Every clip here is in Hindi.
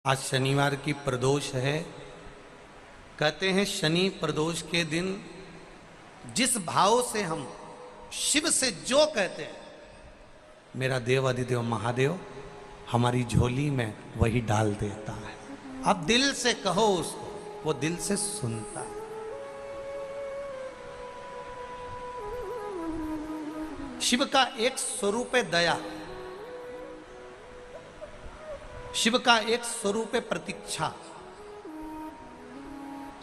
आज शनिवार की प्रदोष है। कहते हैं शनि प्रदोष के दिन जिस भाव से हम शिव से जो कहते हैं, मेरा देव अधिदेव महादेव हमारी झोली में वही डाल देता है। आप दिल से कहो उसको, वो दिल से सुनता है। शिव का एक स्वरूप है दया, शिव का एक स्वरूप है प्रतीक्षा,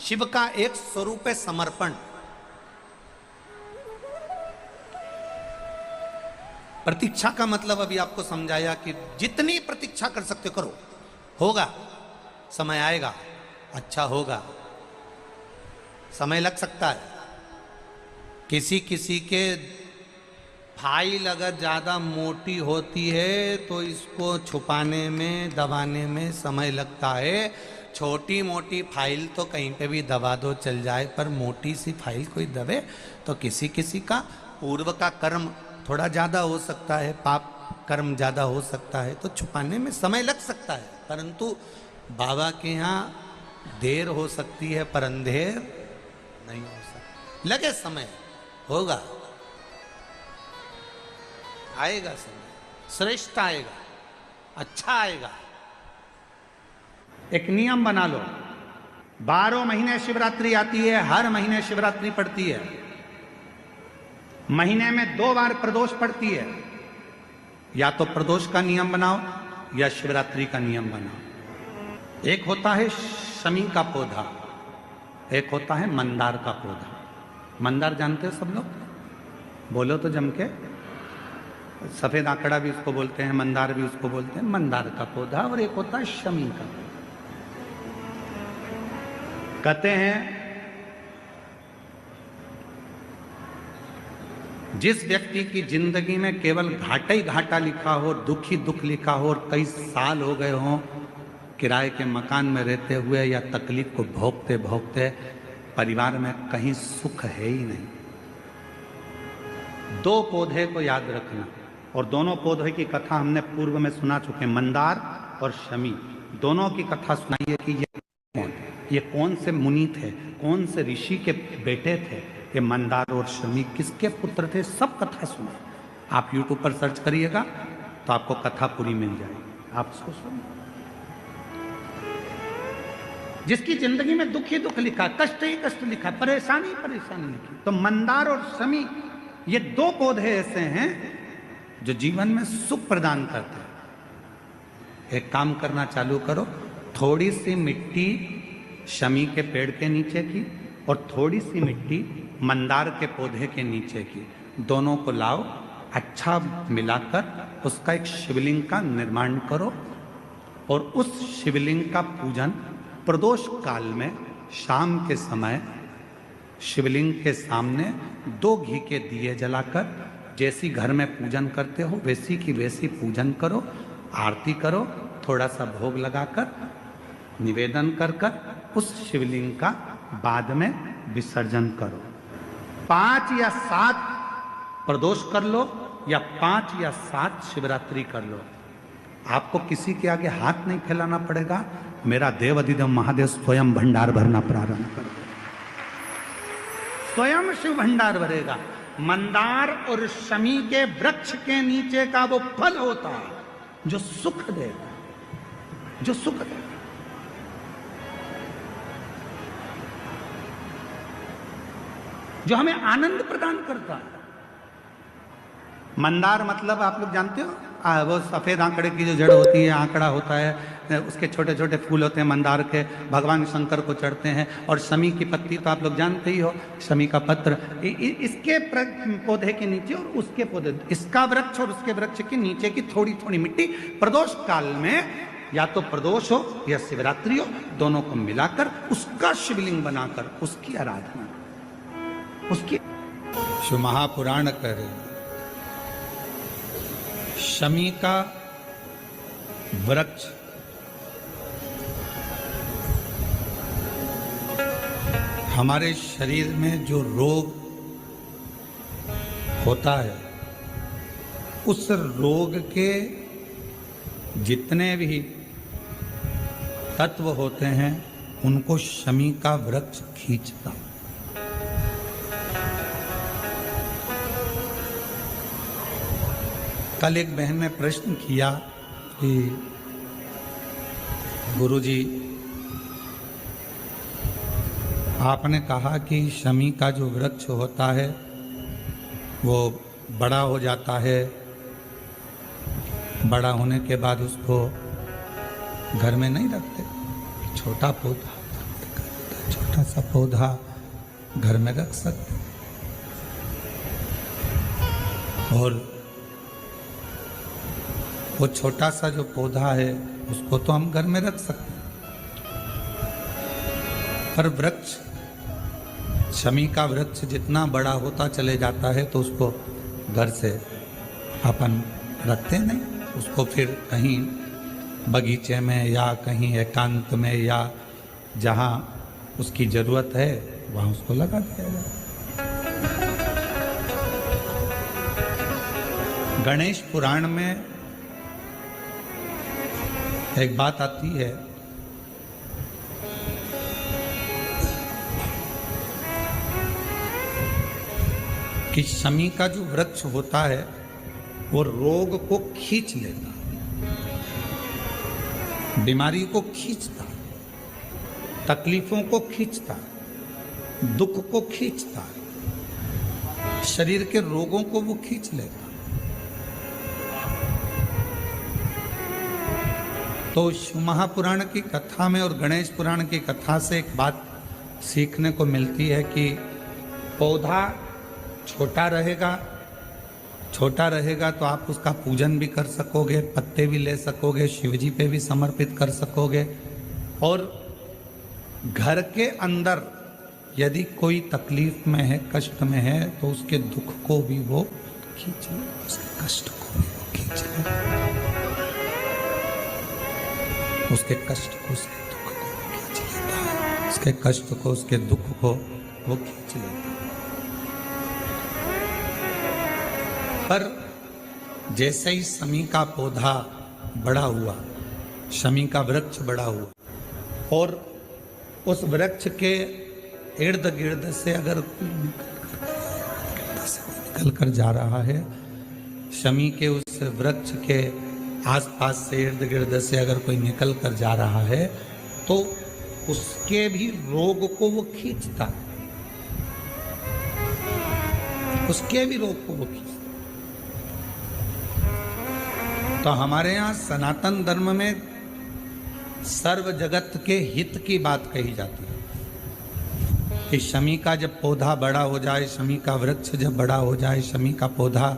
शिव का एक स्वरूप है समर्पण। प्रतीक्षा का मतलब अभी आपको समझाया कि जितनी प्रतीक्षा कर सकते हो करो, होगा, समय आएगा, अच्छा होगा। समय लग सकता है, किसी किसी के फाइल अगर ज़्यादा मोटी होती है तो इसको छुपाने में दबाने में समय लगता है। छोटी मोटी फाइल तो कहीं पे भी दबा दो चल जाए, पर मोटी सी फाइल कोई दबे तो किसी किसी का पूर्व का कर्म थोड़ा ज़्यादा हो सकता है, पाप कर्म ज़्यादा हो सकता है, तो छुपाने में समय लग सकता है। परंतु बाबा के यहाँ देर हो सकती है पर अंधेर नहीं हो सकती। लगे समय, होगा, आएगा समय, श्रेष्ठ आएगा, अच्छा आएगा। एक नियम बना लो, 12 महीने शिवरात्रि आती है, हर महीने शिवरात्रि पड़ती है, महीने में 2 बार प्रदोष पड़ती है। या तो प्रदोष का नियम बनाओ या शिवरात्रि का नियम बनाओ। एक होता है शमी का पौधा, एक होता है मंदार का पौधा। मंदार जानते हो सब लोग? बोलो तो जम के। सफेद आंकड़ा भी उसको बोलते हैं, मंदार भी उसको बोलते हैं। मंदार का पौधा और एक होता है शमी का पौधा। कहते हैं जिस व्यक्ति की जिंदगी में केवल घाटा ही घाटा लिखा हो, दुख ही दुख लिखा हो और कई साल हो गए हों किराए के मकान में रहते हुए या तकलीफ को भोगते भोगते, परिवार में कहीं सुख है ही नहीं, 2 पौधे को याद रखना। और दोनों पौधे की कथा हमने पूर्व में सुना चुके, मंदार और शमी। दोनों की कथा सुनाइए कि ये कौन से मुनि थे, कौन से ऋषि के बेटे थे, ये मंदार और शमी किसके पुत्र थे, सब कथा सुने। आप YouTube पर सर्च करिएगा तो आपको कथा पूरी मिल जाएगी, आप उसको सुनिए। जिसकी जिंदगी में दुख ही दुख लिखा, कष्ट ही कष्ट लिखा, परेशानी ही परेशानी लिखी, तो मंदार और शमी ये 2 पौधे ऐसे हैं जो जीवन में सुख प्रदान करते हैं। एक काम करना चालू करो, थोड़ी सी मिट्टी शमी के पेड़ के नीचे की और थोड़ी सी मिट्टी मंदार के पौधे के नीचे की, दोनों को लाओ, अच्छा मिलाकर उसका एक शिवलिंग का निर्माण करो और उस शिवलिंग का पूजन प्रदोष काल में शाम के समय शिवलिंग के सामने 2 घी के दिए जलाकर, जैसी घर में पूजन करते हो वैसी की वैसी पूजन करो, आरती करो, थोड़ा सा भोग लगाकर निवेदन कर कर उस शिवलिंग का बाद में विसर्जन करो। 5 या 7 प्रदोष कर लो या 5 या 7 शिवरात्रि कर लो, आपको किसी के आगे हाथ नहीं फैलाना पड़ेगा। मेरा देव अधिदेव महादेव स्वयं भंडार भरना प्रारंभ कर, स्वयं शिव भंडार भरेगा। मंदार और शमी के वृक्ष के नीचे का वो फल होता है जो सुख देगा, जो सुख देगा। जो हमें आनंद प्रदान करता है। मंदार मतलब आप लोग जानते हो, वो सफेद आंकड़े की जो जड़ होती है, आंकड़ा होता है, उसके छोटे छोटे फूल होते हैं मंदार के, भगवान शंकर को चढ़ते हैं। और शमी की पत्ती तो आप लोग जानते ही हो, शमी का पत्र, इसके पौधे के नीचे और उसके पौधे, इसका वृक्ष और उसके वृक्ष के नीचे की थोड़ी थोड़ी मिट्टी प्रदोष काल में, या तो प्रदोष हो या शिवरात्रि हो, दोनों को मिलाकर उसका शिवलिंग बनाकर उसकी आराधना, उसकी शिव महापुराण करे। शमी का वृक्ष हमारे शरीर में जो रोग होता है, उस रोग के जितने भी तत्व होते हैं उनको शमी का वृक्ष खींचता। कल एक बहन ने प्रश्न किया कि गुरुजी, आपने कहा कि शमी का जो वृक्ष होता है वो बड़ा हो जाता है, बड़ा होने के बाद उसको घर में नहीं रखते, छोटा पौधा, छोटा सा पौधा घर में रख सकते, और वो छोटा सा जो पौधा है उसको तो हम घर में रख सकते हैं, पर वृक्ष, शमी का वृक्ष जितना बड़ा होता चले जाता है तो उसको घर से अपन रखते नहीं, उसको फिर कहीं बगीचे में या कहीं एकांत में या जहाँ उसकी जरूरत है वहाँ उसको लगा दिया जाए। गणेश पुराण में एक बात आती है कि शमी का जो वृक्ष होता है वो रोग को खींच लेता, बीमारी को खींचता, तकलीफों को खींचता, दुख को खींचता, शरीर के रोगों को वो खींच लेता। तो शिव महापुराण की कथा में और गणेश पुराण की कथा से एक बात सीखने को मिलती है कि पौधा छोटा रहेगा तो आप उसका पूजन भी कर सकोगे, पत्ते भी ले सकोगे, शिवजी पे भी समर्पित कर सकोगे, और घर के अंदर यदि कोई तकलीफ में है, कष्ट में है, तो उसके दुख को भी वो खींच ले, उसके कष्ट को भी वो खींच ले, उसके कष्ट को, उसके दुख को वो खींच लेता है, उसके कष्ट को, उसके दुख को वो खींच लेता है। पर जैसे ही शमी का पौधा बड़ा हुआ, शमी का वृक्ष बड़ा हुआ, और उस वृक्ष के इर्द गिर्द से अगर निकल कर जा रहा है, शमी के उस वृक्ष के आसपास से, इर्द गिर्द से अगर कोई निकल कर जा रहा है तो उसके भी रोग को वो खींचता, उसके भी रोग को वो खींचता। तो हमारे यहाँ सनातन धर्म में सर्व जगत के हित की बात कही जाती है कि शमी का जब पौधा बड़ा हो जाए, शमी का वृक्ष जब बड़ा हो जाए, शमी का पौधा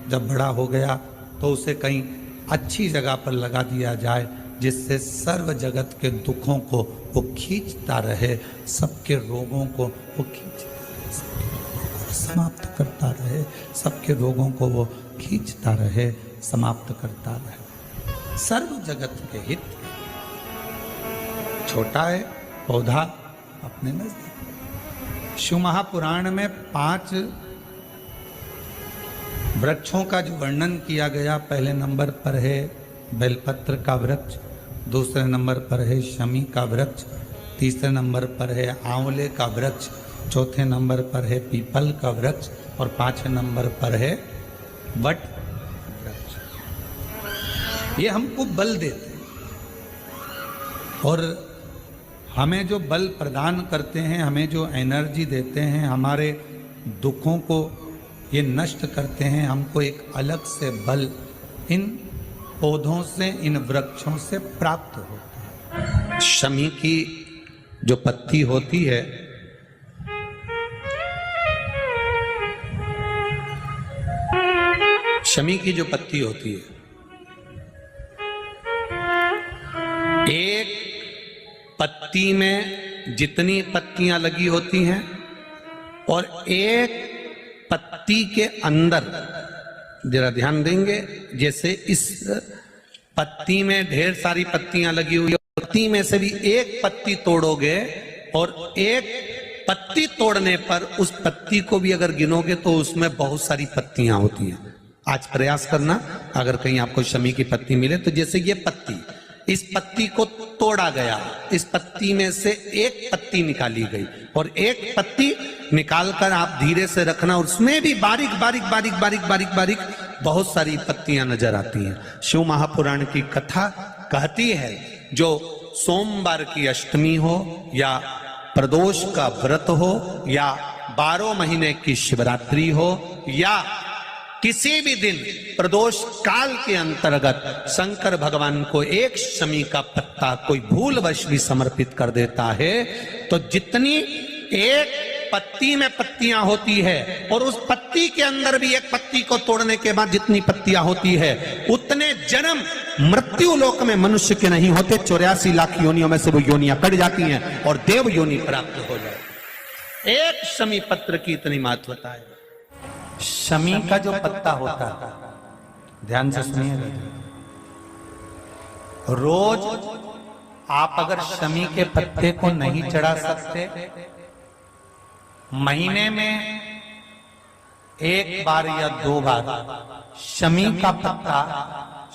जब बड़ा हो गया तो उसे कहीं अच्छी जगह पर लगा दिया जाए, जिससे सर्व जगत के दुखों को वो खींचता रहे, सबके रोगों को वो खींचता रहे, समाप्त करता रहे, सबके रोगों को वो खींचता रहे, समाप्त करता रहे, सर्व जगत के हित। छोटा है पौधा अपने नजदीक। शिव महापुराण में 5 वृक्षों का जो वर्णन किया गया, पहले नंबर पर है बेलपत्र का वृक्ष, दूसरे नंबर पर है शमी का वृक्ष, तीसरे नंबर पर है आंवले का वृक्ष, चौथे नंबर पर है पीपल का वृक्ष, और 5वें नंबर पर है वट वृक्ष। ये हमको बल देते हैं, और हमें जो बल प्रदान करते हैं, हमें जो एनर्जी देते हैं, हमारे दुखों को ये नष्ट करते हैं, हमको एक अलग से बल इन पौधों से, इन वृक्षों से प्राप्त होता है। शमी की जो पत्ती होती है, शमी की जो पत्ती होती है, एक पत्ती में जितनी पत्तियां लगी होती हैं और एक पत्ती के अंदर, जरा ध्यान देंगे, जैसे इस पत्ती में ढेर सारी पत्तियां लगी हुई है, पत्ती में से भी एक पत्ती तोड़ोगे और एक पत्ती तोड़ने पर उस पत्ती को भी अगर गिनोगे तो उसमें बहुत सारी पत्तियां होती हैं। आज प्रयास करना, अगर कहीं आपको शमी की पत्ती मिले तो जैसे ये पत्ती, इस पत्ती को तोड़ा गया, इस पत्ती में से एक पत्ती निकाली गई और एक पत्ती निकालकर आप धीरे से रखना, उसमें भी बारीक बारीक बारीक बारीक बारीक बारीक बहुत सारी पत्तियां नजर आती हैं। शिव महापुराण की कथा कहती है जो सोमवार की अष्टमी हो या प्रदोष का व्रत हो या 12 महीने की शिवरात्रि हो या किसी भी दिन प्रदोष काल के अंतर्गत शंकर भगवान को एक शमी का पत्ता कोई भूलवश भी समर्पित कर देता है तो जितनी एक पत्ती में पत्तियां होती है और उस पत्ती के अंदर भी एक पत्ती को तोड़ने के बाद जितनी पत्तियां होती है उतने जन्म मृत्यु लोक में मनुष्य के नहीं होते। 84 लाख योनियों में से वो योनियां कट जाती हैं और देव योनि प्राप्त हो जाए। एक शमी पत्र की इतनी महत्वता है। शमी का जो पत्ता होता है, ध्यान से सुनिएगा, रोज आप अगर शमी के पत्ते को नहीं चढ़ा सकते, महीने में एक बार या 2 बार शमी का पत्ता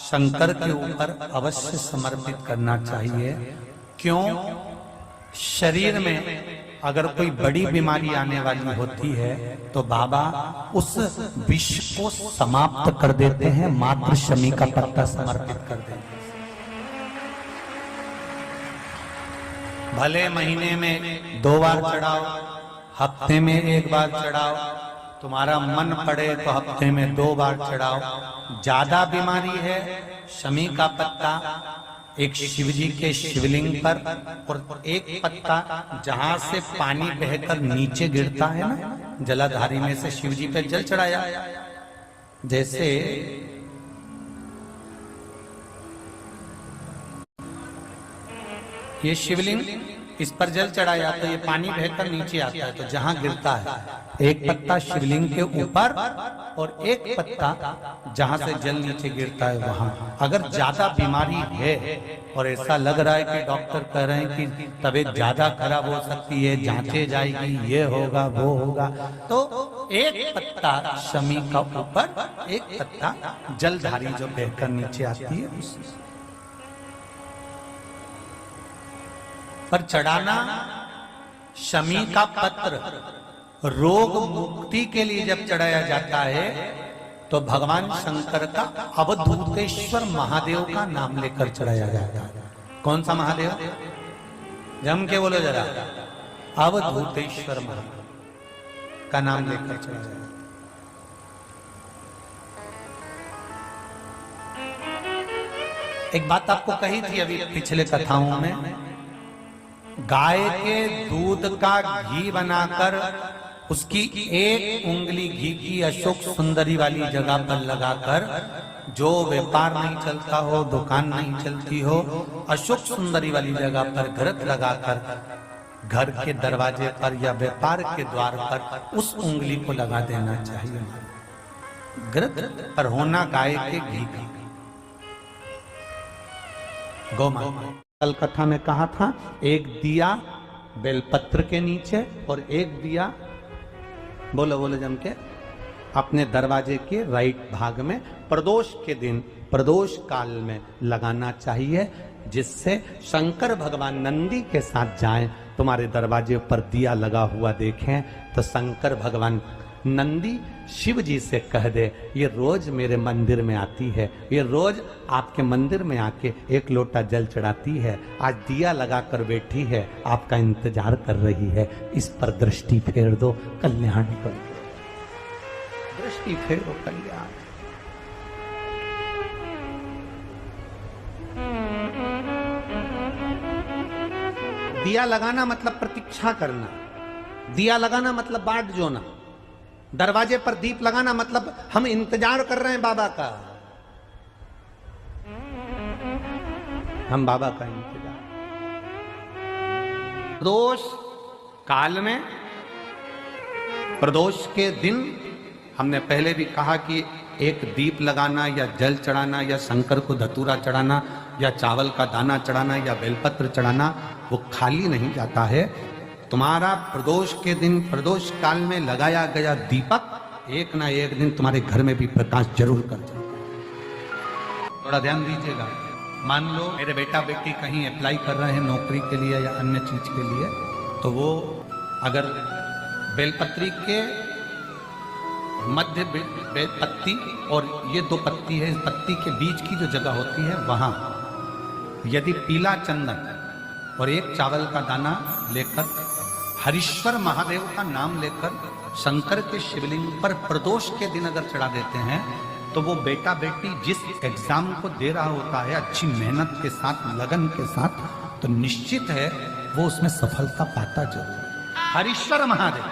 शंकर के ऊपर अवश्य समर्पित करना चाहिए। क्यों? शरीर में अगर कोई बड़ी बीमारी आने वाली होती है तो बाबा उस विष को समाप्त कर देते हैं, मात्र शमी का पत्ता समर्पित कर देते हैं। भले महीने में 2 बार चढ़ाओ, हफ्ते में 1 बार चढ़ाओ, तुम्हारा मन पड़े तो हफ्ते में 2 बार चढ़ाओ। ज्यादा बीमारी है, शमी का पत्ता एक शिव जी के शिवलिंग पर और एक पत्ता जहां से पानी बहकर नीचे गिरता है ना, जलाधारी में से शिव जी पे जल चढ़ाया। जैसे ये शिवलिंग, इस पर जल चढ़ाया तो ये पानी बहकर नीचे आता है, तो जहां गिरता है एक पत्ता शिवलिंग के ऊपर और एक पत्ता जहां से जल नीचे गिरता है वहां। अगर ज्यादा बीमारी है और ऐसा लग रहा है कि डॉक्टर कह रहे हैं कि तबीयत ज्यादा खराब हो सकती है, जांचे जाएगी, ये होगा वो होगा, तो एक पत्ता शमी का ऊपर, एक पत्ता जलधारी जो बहकर नीचे आती है पर चढ़ाना। शमी का पत्र रोग मुक्ति के लिए जब चढ़ाया जाता है तो भगवान शंकर का अवधूतेश्वर महादेव का नाम लेकर चढ़ाया जाता है। कौन सा महादेव? जम के बोलो जरा। अवधूतेश्वर महादेव का नाम लेकर चढ़ाया जाता है। एक बात आपको कही थी अभी पिछले कथाओं में, गाय के दूध का घी बनाकर उसकी एक उंगली घी की अशोक सुंदरी वाली जगह पर लगाकर, जो व्यापार नहीं चलता हो, दुकान नहीं चलती हो, अशोक सुंदरी वाली जगह पर घृत लगाकर घर के दरवाजे पर या व्यापार के द्वार पर उस उंगली को लगा देना चाहिए। घृत पर होना गाय के घी का। गौ माता कल कथा में कहा था, एक दिया बेलपत्र के नीचे और एक दिया, बोलो बोलो जम के, अपने दरवाजे के राइट भाग में प्रदोष के दिन, प्रदोष काल में लगाना चाहिए, जिससे शंकर भगवान नंदी के साथ जाएं, तुम्हारे दरवाजे पर दिया लगा हुआ देखें तो शंकर भगवान नंदी शिव जी से कह दे, ये रोज मेरे मंदिर में आती है, ये रोज आपके मंदिर में आके 1 लोटा जल चढ़ाती है, आज दिया लगाकर बैठी है, आपका इंतजार कर रही है, इस पर दृष्टि फेर दो, कल्याण कर दो। दृष्टि फेरो, कल्याण। दिया लगाना मतलब प्रतीक्षा करना, दिया लगाना मतलब बाट जोना, दरवाजे पर दीप लगाना मतलब हम इंतजार कर रहे हैं बाबा का, हम बाबा का इंतजार। प्रदोष काल में, प्रदोष के दिन हमने पहले भी कहा कि एक दीप लगाना या जल चढ़ाना या शंकर को धतूरा चढ़ाना या चावल का दाना चढ़ाना या बेलपत्र चढ़ाना वो खाली नहीं जाता है। तुम्हारा प्रदोष के दिन, प्रदोष काल में लगाया गया दीपक एक ना एक दिन तुम्हारे घर में भी प्रकाश जरूर कर जाएगा। थोड़ा ध्यान दीजिएगा, मान लो मेरे बेटा बेटी कहीं अप्लाई कर रहे हैं नौकरी के लिए या अन्य चीज के लिए, तो वो अगर बेलपत्री के मध्य पत्ती और ये दो पत्ती है, इस पत्ती के बीच की जो जगह होती है वहां यदि पीला चंदन और एक चावल का दाना लेकर हरीश्वर महादेव का नाम लेकर शंकर के शिवलिंग पर प्रदोष के दिन अगर चढ़ा देते हैं, तो वो बेटा बेटी जिस एग्जाम को दे रहा होता है अच्छी मेहनत के साथ, लगन के साथ, तो निश्चित है वो उसमें सफलता पाता जरूर। हरीश्वर महादेव,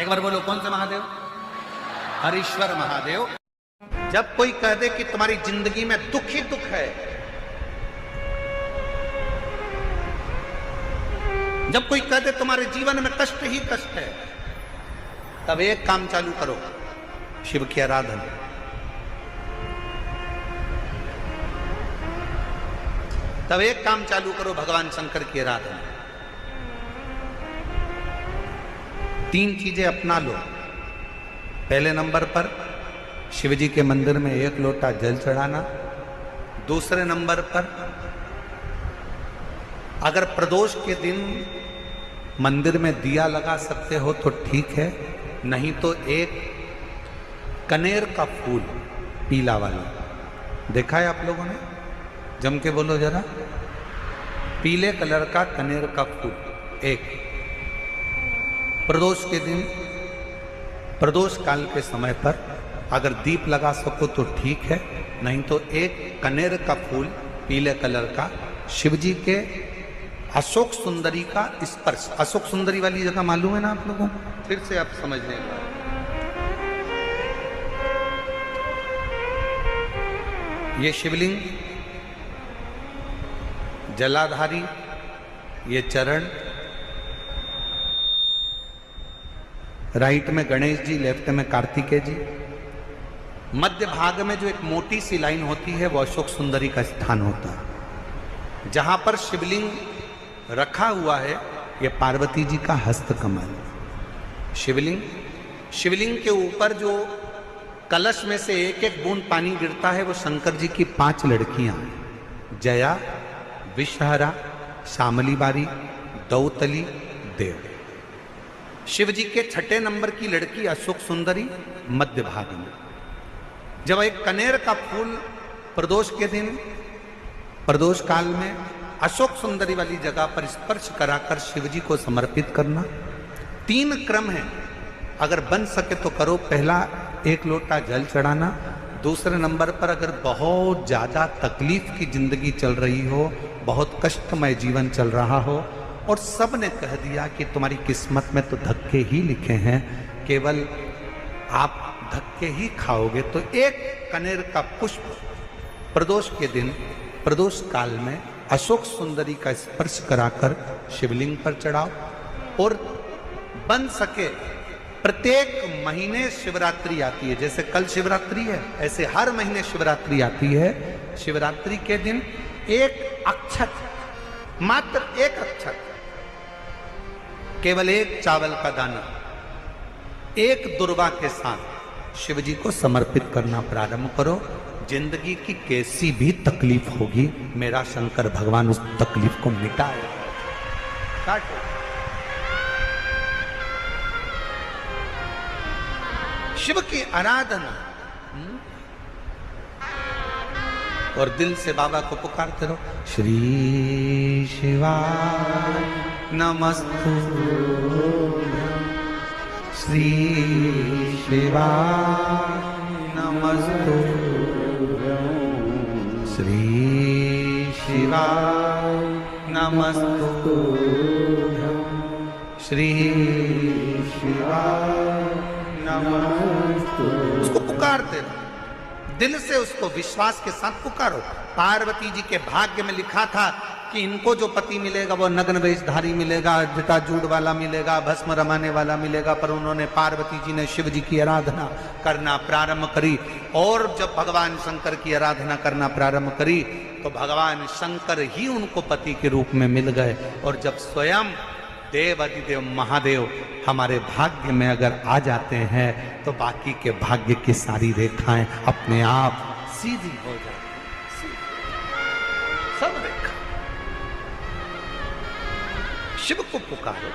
एक बार बोलो कौन से महादेव? हरीश्वर महादेव। जब कोई कह दे कि तुम्हारी जिंदगी में दुख ही दुख है, जब कोई कह दे तुम्हारे जीवन में कष्ट ही कष्ट है, तब एक काम चालू करो, शिव की आराधना। तब एक काम चालू करो, भगवान शंकर की आराधना। 3 चीजें अपना लो। पहले नंबर पर शिव जी के मंदिर में 1 लोटा जल चढ़ाना। दूसरे नंबर पर अगर प्रदोष के दिन मंदिर में दिया लगा सकते हो तो ठीक है, नहीं तो एक कनेर का फूल पीला वाला, देखा है आप लोगों ने? जम के बोलो जरा। पीले कलर का कनेर का फूल एक प्रदोष के दिन, प्रदोष काल के समय पर अगर दीप लगा सको तो ठीक है, नहीं तो एक कनेर का फूल पीले कलर का शिव जी के अशोक सुंदरी का स्पर्श। अशोक सुंदरी वाली जगह मालूम है ना आप लोगों? फिर से आप समझ लेंगे। ये शिवलिंग, जलाधारी, ये चरण, राइट में गणेश जी, लेफ्ट में कार्तिकेय जी, मध्य भाग में जो एक मोटी सी लाइन होती है वो अशोक सुंदरी का स्थान होता है। जहां पर शिवलिंग रखा हुआ है ये पार्वती जी का हस्त कमल। शिवलिंग के ऊपर जो कलश में से एक एक बूंद पानी गिरता है वो शंकर जी की 5 लड़कियां, जया, विषहरा, शामली बारी, दौतली, देव। शिव जी के 6ठे नंबर की लड़की अशोक सुंदरी मध्य भाग में। जब एक कनेर का फूल प्रदोष के दिन, प्रदोष काल में अशोक सुंदरी वाली जगह पर स्पर्श कराकर शिव जी को समर्पित करना। 3 क्रम है, अगर बन सके तो करो। पहला 1 लोटा जल चढ़ाना। दूसरे नंबर पर अगर बहुत ज्यादा तकलीफ की जिंदगी चल रही हो, बहुत कष्टमय जीवन चल रहा हो और सब ने कह दिया कि तुम्हारी किस्मत में तो धक्के ही लिखे हैं, केवल आप धक्के ही खाओगे, तो एक कनेर का पुष्प प्रदोष के दिन, प्रदोष काल में अशोक सुंदरी का स्पर्श कराकर शिवलिंग पर चढ़ाओ। और बन सके प्रत्येक महीने शिवरात्रि आती है, जैसे कल शिवरात्रि है ऐसे हर महीने शिवरात्रि आती है। शिवरात्रि के दिन एक अक्षत, मात्र एक अक्षत, केवल एक चावल का दाना, एक दुर्वा के साथ शिव जी को समर्पित करना प्रारंभ करो। जिंदगी की कैसी भी तकलीफ होगी, मेरा शंकर भगवान उस तकलीफ को मिटाएगा। काटो। शिव की आराधना और दिल से बाबा को पुकारते रहो। श्री शिवाय नमस्तु, श्री शिवाय नमस्तु, श्री शिवाय नमस्तु, श्री शिवाय नमस्तु। उसको पुकारते रहो, दिल से उसको विश्वास के साथ पुकारो। पार्वती जी के भाग्य में लिखा था कि इनको जो पति मिलेगा वो नग्न वेशधारी मिलेगा, जटाजूट वाला मिलेगा, भस्म रमाने वाला मिलेगा, पर उन्होंने, पार्वती जी ने शिव जी की आराधना करना प्रारंभ करी। और जब भगवान शंकर की आराधना करना प्रारंभ करी तो भगवान शंकर ही उनको पति के रूप में मिल गए। और जब स्वयं देव अधिदेव महादेव हमारे भाग्य में अगर आ जाते हैं तो बाकी के भाग्य की सारी रेखाएं अपने आप सीधी हो जाती हैं। शिव को पुकारो।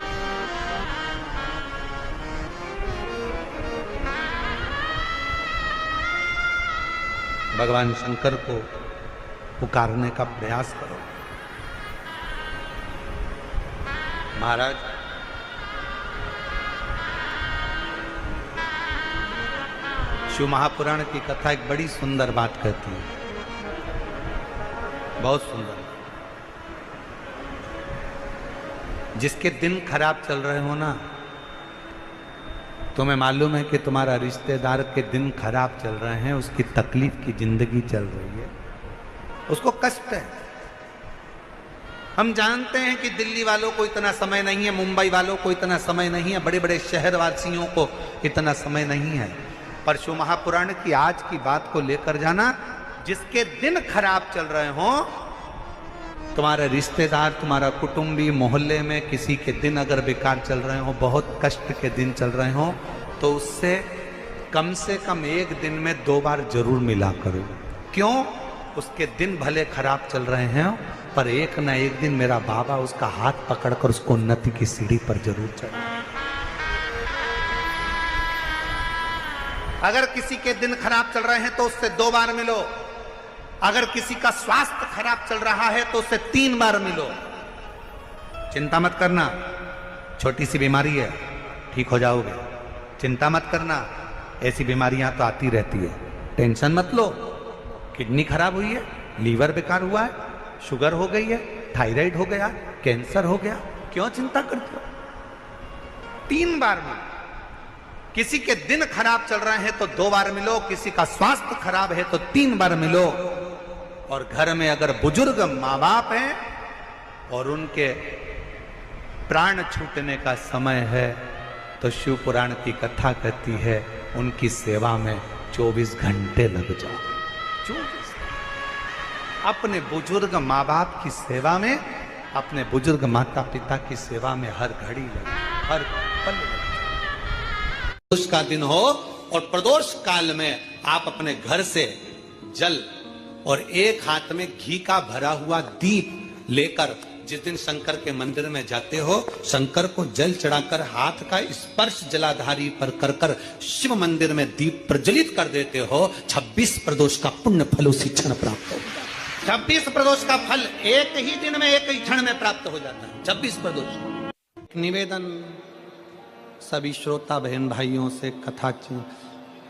भगवान शंकर को पुकारने का प्रयास करो। महाराज, शिव महापुराण की कथा एक बड़ी सुंदर बात कहती है, बहुत सुंदर। जिसके दिन खराब चल रहे हो ना, तुम्हें मालूम है कि तुम्हारा रिश्तेदार के दिन खराब चल रहे हैं, उसकी तकलीफ की जिंदगी चल रही है, उसको कष्ट है। हम जानते हैं कि दिल्ली वालों को इतना समय नहीं है, मुंबई वालों को इतना समय नहीं है, बड़े बड़े शहर वासियों को इतना समय नहीं है, पर शिव महापुराण की आज की बात को लेकर जाना। जिसके दिन खराब चल रहे हो, तुम्हारे रिश्तेदार, तुम्हारा कुटुंबी, मोहल्ले में किसी के दिन अगर बेकार चल रहे हो, बहुत कष्ट के दिन चल रहे हो, तो उससे कम से कम एक दिन में 2 बार जरूर मिला करो। क्यों? उसके दिन भले खराब चल रहे हैं, पर एक ना एक दिन मेरा बाबा उसका हाथ पकड़कर उसको उन्नति की सीढ़ी पर जरूर चढ़े। अगर किसी के दिन खराब चल रहे हैं तो उससे 2 बार मिलो। अगर किसी का स्वास्थ्य खराब चल रहा है तो उससे 3 बार मिलो। चिंता मत करना, छोटी सी बीमारी है, ठीक हो जाओगे। चिंता मत करना, ऐसी बीमारियां तो आती रहती है, टेंशन मत लो। किडनी खराब हुई है, लीवर बेकार हुआ है, शुगर हो गई है, थायराइड हो गया, कैंसर हो गया, क्यों चिंता करते हो? 3 बार मिलो। किसी के दिन खराब चल रहे हैं तो 2 बार मिलो, किसी का स्वास्थ्य खराब है तो 3 बार मिलो। और घर में अगर बुजुर्ग माँ बाप हैं और उनके प्राण छूटने का समय है, तो शिव पुराण की कथा कहती है उनकी सेवा में 24 घंटे लग जाओ। 24 अपने बुजुर्ग माँ बाप की सेवा में, अपने बुजुर्ग माता पिता की सेवा में हर घड़ी लगे, हर पल लगे। प्रदोष का दिन हो और प्रदोष काल में आप अपने घर से जल और एक हाथ में घी का भरा हुआ दीप लेकर जिस दिन शंकर के मंदिर में जाते हो, शंकर को जल चढ़ाकर हाथ का स्पर्श जलाधारी पर कर कर शिव मंदिर में दीप प्रज्वलित कर देते हो, 26 प्रदोष का पुण्य फल उसी क्षण प्राप्त हो जाता है। 26 प्रदोष का फल एक ही दिन में, एक ही क्षण में प्राप्त हो जाता है। 26 प्रदोष। निवेदन सभी श्रोता बहन भाइयों से, कथा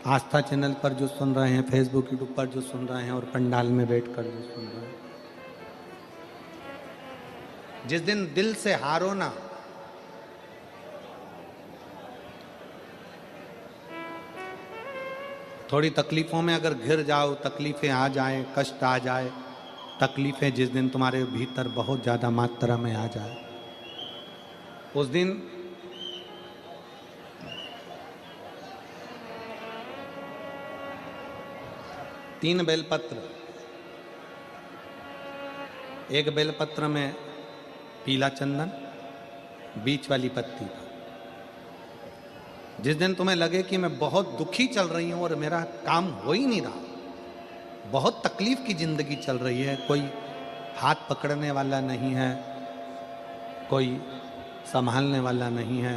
आस्था चैनल पर जो सुन रहे हैं, फेसबुक यूट्यूब पर जो सुन रहे हैं और पंडाल में बैठकर जो सुन रहे हैं, जिस दिन दिल से हारो ना, थोड़ी तकलीफों में अगर घिर जाओ, तकलीफें आ जाए, कष्ट आ जाए, तकलीफें जिस दिन तुम्हारे भीतर बहुत ज्यादा मात्रा में आ जाए, उस दिन तीन बेलपत्र, एक बेलपत्र में पीला चंदन, बीच वाली पत्ती पर। जिस दिन तुम्हें लगे कि मैं बहुत दुखी चल रही हूं और मेरा काम हो ही नहीं रहा, बहुत तकलीफ की जिंदगी चल रही है, कोई हाथ पकड़ने वाला नहीं है, कोई संभालने वाला नहीं है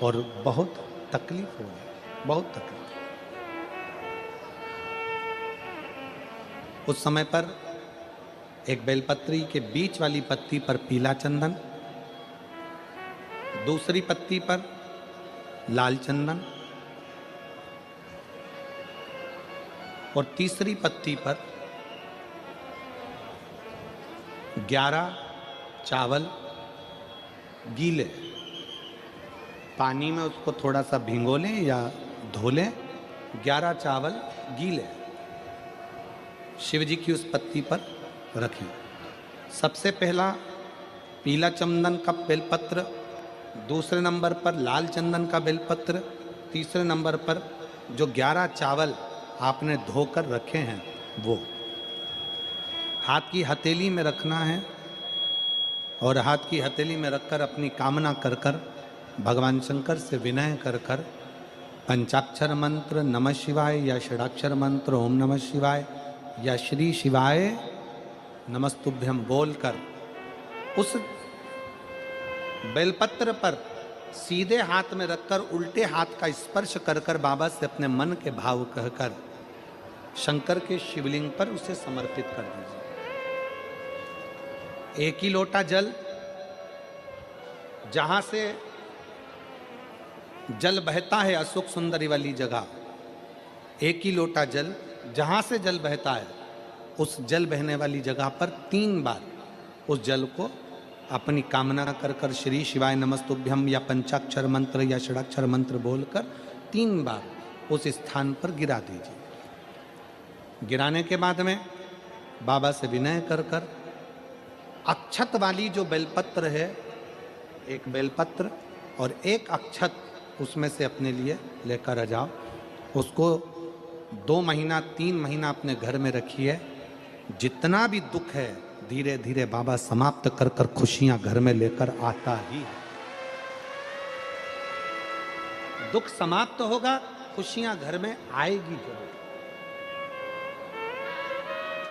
और बहुत तकलीफ हो रही, बहुत तकलीफ। उस समय पर एक बेलपत्री के बीच वाली पत्ती पर पीला चंदन, दूसरी पत्ती पर लाल चंदन और तीसरी पत्ती पर 11 चावल गीले, पानी में उसको थोड़ा सा भिगो लें या धो लें। 11 चावल गीले शिव जी की उस पत्ती पर रखें। सबसे पहला पीला चंदन का बेलपत्र, दूसरे नंबर पर लाल चंदन का बेलपत्र, तीसरे नंबर पर जो 11 चावल आपने धोकर रखे हैं वो हाथ की हथेली में रखना है और हाथ की हथेली में रखकर अपनी कामना कर कर भगवान शंकर से विनय कर कर पंचाक्षर मंत्र नमः शिवाय या षडाक्षर मंत्र ओम नमः शिवाय या श्री शिवाय नमस्तुभ्यम बोलकर उस बेलपत्र पर सीधे हाथ में रखकर उल्टे हाथ का स्पर्श कर कर बाबा से अपने मन के भाव कहकर शंकर के शिवलिंग पर उसे समर्पित कर दीजिए। एक ही लोटा जल, जहां से जल बहता है अशोक सुंदरी वाली जगह, एक ही लोटा जल जहां से जल बहता है उस जल बहने वाली जगह पर 3 बार उस जल को अपनी कामना कर कर श्री शिवाय नमस्तुभ्यम या पंचाक्षर मंत्र या षडाक्षर मंत्र बोलकर 3 बार उस स्थान पर गिरा दीजिए। गिराने के बाद में बाबा से विनय कर कर अक्षत वाली जो बेलपत्र है, एक बेलपत्र और एक अक्षत उसमें से अपने लिए लेकर आ जाओ। उसको 2 महीना 3 महीना अपने घर में रखिए। जितना भी दुख है धीरे धीरे बाबा समाप्त कर कर खुशियां घर में लेकर आता ही है। दुख समाप्त होगा, खुशियां घर में आएगी जरूर।